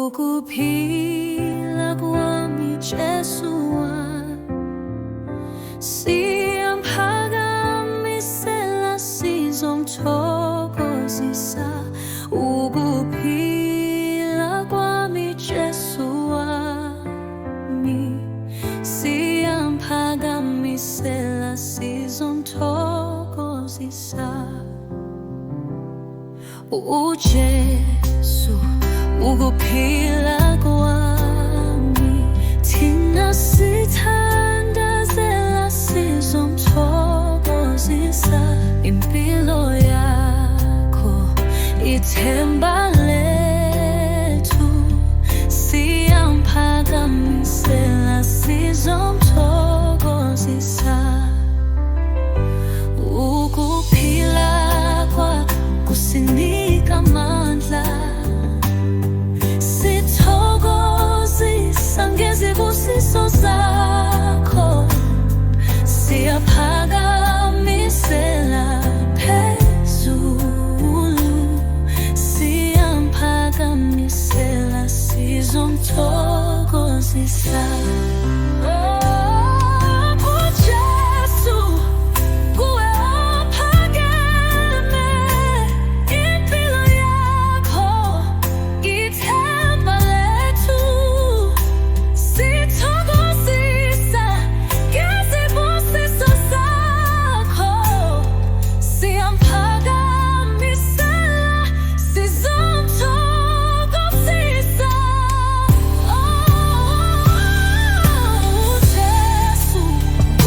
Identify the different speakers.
Speaker 1: Ukuphila kwami Jesu siyamphakamisela sizomthokozisa. Ukuphila kwami Jesu wami siyamphakamisela sizomthokozisa. uJesu ukuphila kwami thina sithandazela sizomthokozisa. Impilo yakho ithemba lethu siyamphakamisela sizomthokozisa. Ukuphila kwakho kusinika amandla, sithokozisa ngezibusiso zakho. Siyaphakamisela phezulu, siyamphakamisela sizomthokozisa.